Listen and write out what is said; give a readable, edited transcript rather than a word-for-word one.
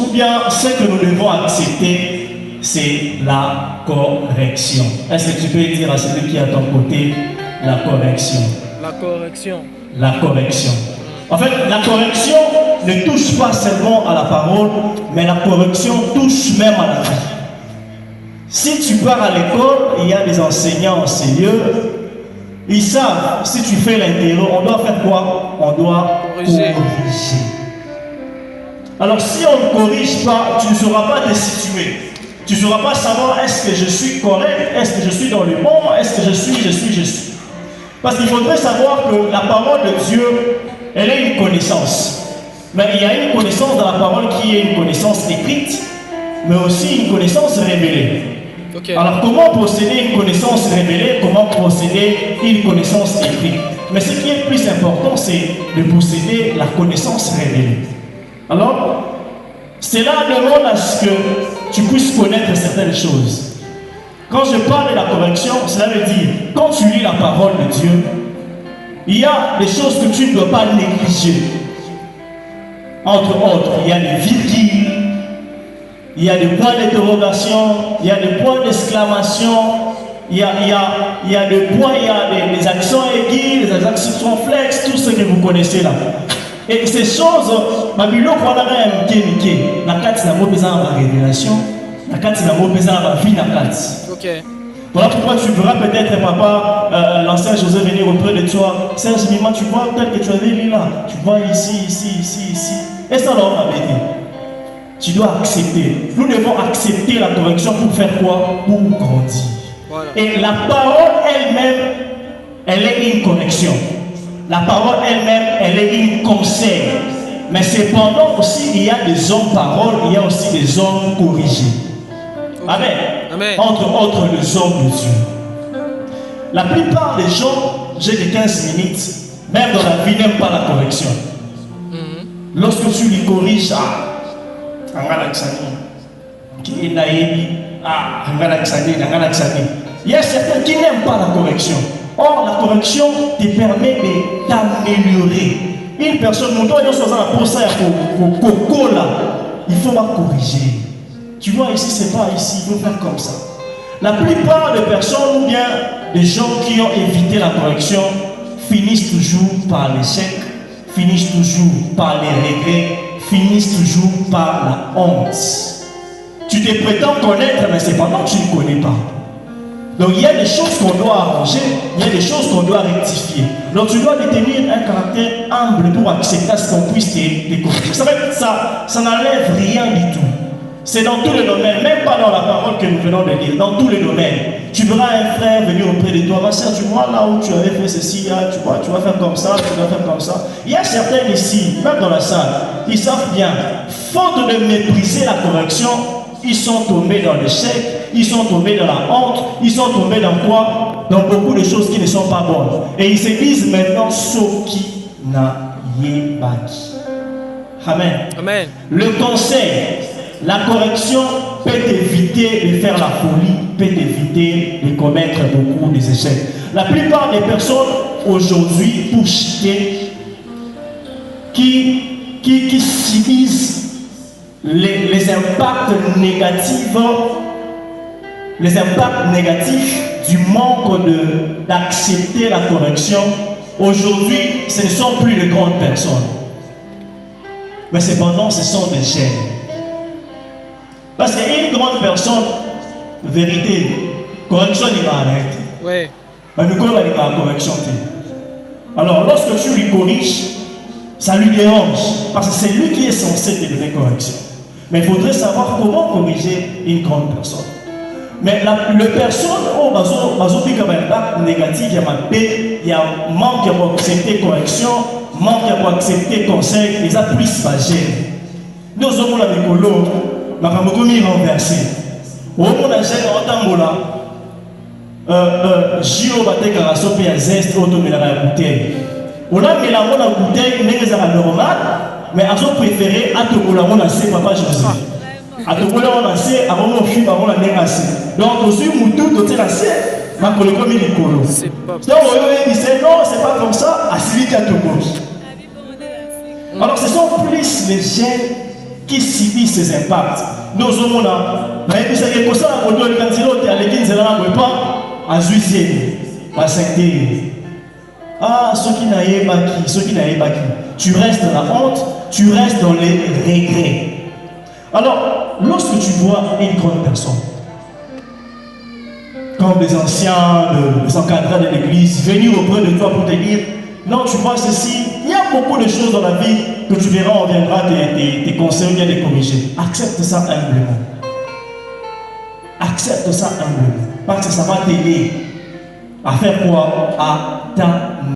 Ou bien ce que nous devons accepter, c'est la correction. Est-ce que tu peux dire à celui qui est à ton côté la correction? La correction. La correction. En fait, la correction ne touche pas seulement à la parole, mais la correction touche même à la vie. Si tu pars à l'école, il y a des enseignants, enseigneurs, ils savent, si tu fais l'intérieur, on doit faire quoi? On doit corriger. Alors si on ne corrige pas, tu ne sauras pas te situer. Tu ne sauras pas savoir est-ce que je suis correct, est-ce que je suis dans le bon, est-ce que je suis. Parce qu'il faudrait savoir que la parole de Dieu, elle est une connaissance. Mais il y a une connaissance dans la parole qui est une connaissance écrite, mais aussi une connaissance révélée. Okay. Alors comment posséder une connaissance révélée, comment posséder une connaissance écrite? Mais ce qui est le plus important, c'est de posséder la connaissance révélée. Alors, cela demande à ce que tu puisses connaître certaines choses. Quand je parle de la correction, cela veut dire, quand tu lis la parole de Dieu, il y a des choses que tu ne dois pas négliger. Entre autres, il y a des virgules, il y a des points d'interrogation, il y a des points d'exclamation, il y a des points, il y a des accents aigus, des accents flex, tout ce que vous connaissez là. Et ces choses, ma Bible, on a un mike, la carte n'a pas besoin de révélation, la carte n'a pas besoin de vie, la carte. Ok. Voilà pourquoi tu verras peut-être, papa, l'ancien José venir auprès de toi. Serge Mima, tu vois tel que tu avais lu là, tu vois ici. Et ça, là, on va dire. Tu dois accepter. Nous devons accepter la correction pour faire quoi? Pour grandir. Voilà. Et la parole elle-même, elle est une correction. La parole elle-même, elle est une conseil. Mais cependant aussi, il y a des hommes paroles, il y a aussi des hommes corrigés. Okay. Amen. Amen. Entre autres, les hommes de Dieu. La plupart des gens, j'ai que 15 minutes, même dans la vie, n'aiment pas la correction. Lorsque tu les corriges, il y a certains qui n'aiment pas la correction. Or, la correction te permet de t'améliorer. Une personne, il faut la corriger. Tu vois, ici, c'est pas ici, il faut faire comme ça. La plupart des personnes ou bien des gens qui ont évité la correction finissent toujours par l'échec, finissent toujours par les regrets, finissent toujours par la honte. Tu te prétends connaître, mais cependant tu ne connais pas. Donc il y a des choses qu'on doit arranger, il y a des choses qu'on doit rectifier. Donc tu dois détenir un caractère humble pour accepter ce qu'on puisse te corriger. Ça n'enlève rien du tout. C'est dans tous les domaines, même pas dans la parole que nous venons de lire, dans tous les domaines. Tu verras un frère venir auprès de toi, ma soeur, tu vois là où tu avais fait ceci, là, tu vois, tu vas faire comme ça, tu vas faire comme ça. Il y a certains ici, même dans la salle, ils savent bien, faute de mépriser la correction, ils sont tombés dans l'échec, ils sont tombés dans la honte, ils sont tombés dans quoi? Dans beaucoup de choses qui ne sont pas bonnes. Et ils se disent maintenant, ce qui n'a pas dit. Amen. Amen. Le conseil, la correction peut éviter de faire la folie, peut éviter de commettre beaucoup d'échecs. La plupart des personnes aujourd'hui, pour chuter, qui subissent les impacts négatifs, du manque d'accepter la correction, aujourd'hui, ce ne sont plus de grandes personnes. Mais cependant, ce sont des jeunes. Parce qu'une grande personne, vérité, correction, il va arrêter. Oui. Mais nous connaissons la correction. Alors, lorsque tu lui corriges, ça lui dérange. Parce que c'est lui qui est censé te donner correction. Mais il faudrait savoir comment corriger une grande personne. Mais la personne, oh, négatif, il y a manque pour accepter correction, manque pour accepter conseil, ils a plus pas gêné. Nous sommes là, Nicolo. Makambokomi renversé. Au monde a gêné en tambola. Gio bateka la sope à zeste automé la bouteille. On a mis la monnaie à bouteille, mais les arabes normal, mais à son préféré, à tout la monnaie c'est papa José. À tout la monnaie c'est avant mon fils, avant la négation. Donc aussi Moutou, tout est assez. Ma collègue comme il est colo. Donc il disait non, c'est pas comme ça. À celui qui a tout gauche. Alors ce sont plus les jeunes qui subissent ces impacts. Nous avons là, mais ça y est, ça, on doit le candidat à l'église, pas à juger, à s'intéresser. Ah, ceux qui n'aient pas qui, tu restes dans la honte, tu restes dans les regrets. Alors, lorsque tu vois une grande personne, comme les anciens, les encadrants de l'église, venir auprès de toi pour te dire, non, tu vois ceci, il y a beaucoup de choses dans la vie que tu verras, on viendra te conseiller, bien te corriger. Accepte ça humblement. Accepte ça humblement. Parce que ça va t'aider à faire quoi? À t'améliorer.